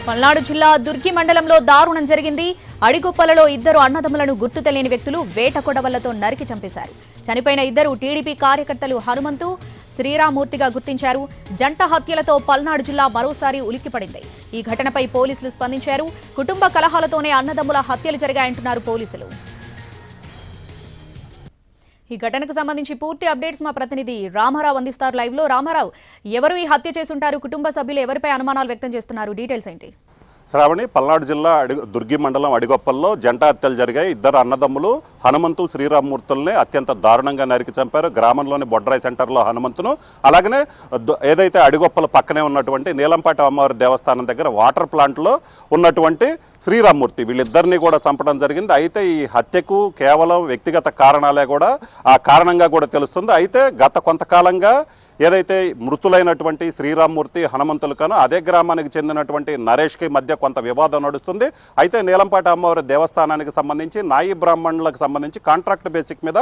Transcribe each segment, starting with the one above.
పల్నాడు జిల్లా దుర్గి మండలంలో దారుణం జరిగింది. అడిగొప్పలలో ఇద్దరు అన్నదమ్ములను గుర్తు తెలియని వ్యక్తులు వేట కొడవలతో నరికి చంపేశారు. చనిపోయిన ఇద్దరు టీడీపీ కార్యకర్తలు హనుమంతు, శ్రీరామూర్తిగా గుర్తించారు. జంట హత్యలతో పల్నాడు జిల్లా మరోసారి ఉలిక్కిపడింది. ఈ ఘటనపై పోలీసులు స్పందించారు. కుటుంబ కలహాలతోనే అన్నదమ్ముల హత్యలు జరిగాయంటున్నారు పోలీసులు. ఈ ఘటనకు సంబంధించి పూర్తి అప్డేట్స్ మా ప్రతినిధి రామారావు అందిస్తారు లైవ్ లో. రామారావు, ఎవరు ఈ హత్య చేసుంటారు? కుటుంబ సభ్యులు ఎవరిపై అనుమానాలు వ్యక్తం చేస్తున్నారు? డీటెయిల్స్ ఏంటి? శ్రావణి, పల్నాడు జిల్లా దుర్గి మండలం అడిగొప్పల్లో జంట హత్యలు జరిగాయి. ఇద్దరు అన్నదమ్ములు హనుమంతు, శ్రీరామూర్తుల్ని అత్యంత దారుణంగా నరికి చంపారు. గ్రామంలోని బొడ్రాయి సెంటర్లో హనుమంతును, అలాగనే ఏదైతే అడిగొప్పల పక్కనే ఉన్నటువంటి నీలంపాటి అమ్మవారి దేవస్థానం దగ్గర వాటర్ ప్లాంట్లో ఉన్నటువంటి శ్రీరామూర్తి, వీళ్ళిద్దరినీ కూడా చంపడం జరిగింది. అయితే ఈ హత్యకు కేవలం వ్యక్తిగత కారణాలే కూడా ఆ కారణంగా కూడా తెలుస్తుంది. అయితే గత కొంతకాలంగా ఏదైతే మృతులైనటువంటి శ్రీరామూర్తి, హనుమంతులకను అదే గ్రామానికి చెందినటువంటి నరేష్కి మధ్య కొంత వివాదం నడుస్తుంది. అయితే నీలంపాటి అమ్మవారి దేవస్థానానికి సంబంధించి నాయి బ్రాహ్మణులకు సంబంధించి కాంట్రాక్ట్ బేసిక్ మీద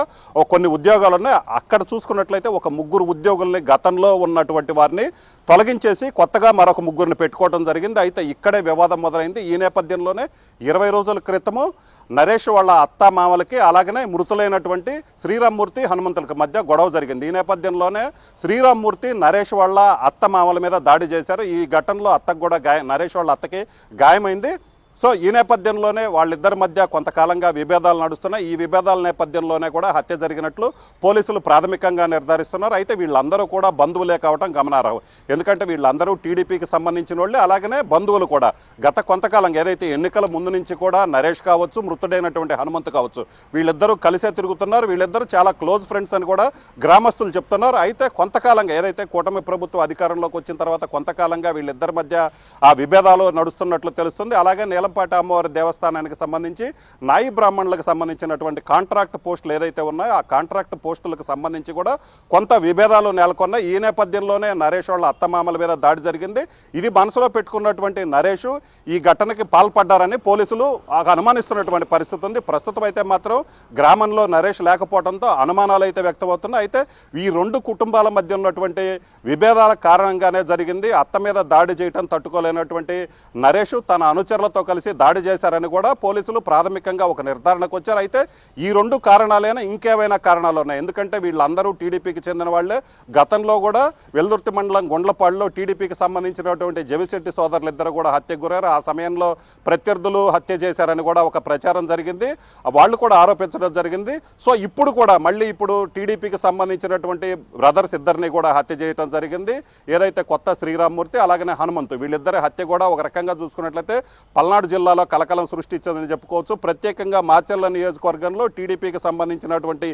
కొన్ని ఉద్యోగాలు ఉన్నాయి. అక్కడ చూసుకున్నట్లయితే ఒక ముగ్గురు ఉద్యోగుల్ని గతంలో ఉన్నటువంటి వారిని తొలగించేసి కొత్తగా మరొక ముగ్గురిని పెట్టుకోవడం జరిగింది. అయితే ఇక్కడే వివాదం మొదలైంది. ఈ నేపథ్యంలోనే 20 రోజుల క్రితము నరేష్ వాళ్ళ అత్త మామలకి, అలాగనే మృతులైనటువంటి శ్రీరామూర్తి, హనుమంతులకి మధ్య గొడవ జరిగింది. ఈ నేపథ్యంలోనే శ్రీరామూర్తి నరేష్ వాళ్ళ అత్త మామల మీద దాడి చేశారు. ఈ ఘటనలో అత్తకు కూడా నరేష్ వాళ్ళ అత్తకి గాయమైంది. సో ఈ నేపథ్యంలోనే వాళ్ళిద్దరి మధ్య కొంతకాలంగా విభేదాలు నడుస్తున్నాయి. ఈ విభేదాల నేపథ్యంలోనే కూడా హత్య జరిగినట్లు పోలీసులు ప్రాథమికంగా నిర్ధారిస్తున్నారు. అయితే వీళ్ళందరూ కూడా బంధువులే కావటం గమనార్హం. ఎందుకంటే వీళ్ళందరూ టీడీపీకి సంబంధించిన వాళ్ళే, అలాగనే బంధువులు కూడా. గత కొంతకాలంగా ఏదైతే ఎన్నికల ముందు నుంచి కూడా నరేష్ కావచ్చు, మృతుడైనటువంటి హనుమంతు కావచ్చు, వీళ్ళిద్దరూ కలిసే తిరుగుతున్నారు. వీళ్ళిద్దరూ చాలా క్లోజ్ ఫ్రెండ్స్ అని కూడా గ్రామస్తులు చెప్తున్నారు. అయితే కొంతకాలంగా ఏదైతే కూటమి ప్రభుత్వం అధికారంలోకి వచ్చిన తర్వాత కొంతకాలంగా వీళ్ళిద్దరి మధ్య ఆ విభేదాలు నడుస్తున్నట్లు తెలుస్తుంది. అలాగే నీలంపాటి అమ్మవారి దేవస్థానానికి సంబంధించి నాయి బ్రాహ్మణులకు సంబంధించినటువంటి కాంట్రాక్ట్ పోస్టులు ఏదైతే ఉన్నాయో ఆ కాంట్రాక్ట్ పోస్టులకు సంబంధించి కూడా కొంత విభేదాలు నెలకొన్నాయి. ఈ నేపథ్యంలోనే నరేష్ వాళ్ళ అత్తమామల మీద దాడి జరిగింది. ఇది మనసులో పెట్టుకున్నటువంటి నరేష్ ఈ ఘటనకి పాల్పడ్డారని పోలీసులు అనుమానిస్తున్నటువంటి పరిస్థితి ఉంది. ప్రస్తుతం అయితే మాత్రం గ్రామంలో నరేష్ లేకపోవడంతో అనుమానాలు అయితే వ్యక్తమవుతున్నాయి. అయితే ఈ రెండు కుటుంబాల మధ్య ఉన్నటువంటి విభేదాల కారణంగానే జరిగింది. అత్త మీద దాడి చేయడం తట్టుకోలేనటువంటి నరేష్ తన అనుచరులతో కలిసి దాడి చేశారని కూడా పోలీసులు ప్రాథమికంగా ఒక నిర్ధారణకు వచ్చారు. అయితే ఈ రెండు కారణాలైనా ఇంకేమైనా కారణాలు ఉన్నాయి. ఎందుకంటే వీళ్ళందరూ టీడీపీకి చెందిన వాళ్లే. గతంలో కూడా వెల్దుర్తి మండలం గుండ్లపాడులో టీడీపీకి సంబంధించినటువంటి జవిశెట్టి సోదరులు ఇద్దరు కూడా హత్యకు గురారు. ఆ సమయంలో ప్రత్యర్థులు హత్య చేశారని కూడా ఒక ప్రచారం జరిగింది. వాళ్ళు కూడా ఆరోపించడం జరిగింది. సో ఇప్పుడు కూడా మళ్ళీ ఇప్పుడు టీడీపీకి సంబంధించినటువంటి బ్రదర్స్ ఇద్దరిని కూడా హత్య చేయడం జరిగింది. ఏదైతే కొత్త శ్రీరామూర్తి, అలాగనే హనుమంతు, వీళ్ళిద్దరి హత్య కూడా ఒక రకంగా చూసుకున్నట్లయితే పల్నాడు జిల్లాలో కలకలం సృష్టించిందని చెప్పుకోవచ్చు. ప్రత్యేకంగా మాచర్ల నియోజకవర్గంలో టీడీపీకి సంబంధించినటువంటి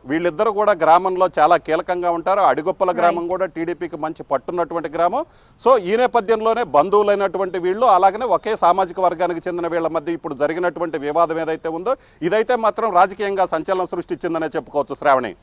వీళ్ళిద్దరు కూడా గ్రామంలో చాలా కీలకంగా ఉంటారు. అడిగొప్పల గ్రామం కూడా టీడీపీకి మంచి పట్టున్నటువంటి గ్రామం. సో ఈ నేపథ్యంలోనే బంధువులైనటువంటి వీళ్ళు, అలాగనే ఒకే సామాజిక వర్గానికి చెందిన వీళ్ళ మధ్య ఇప్పుడు జరిగినటువంటి వివాదం ఏదైతే ఉందో ఇదైతే మాత్రం రాజకీయంగా సంచలనం సృష్టించిందనే చెప్పుకోవచ్చు. శ్రావణి.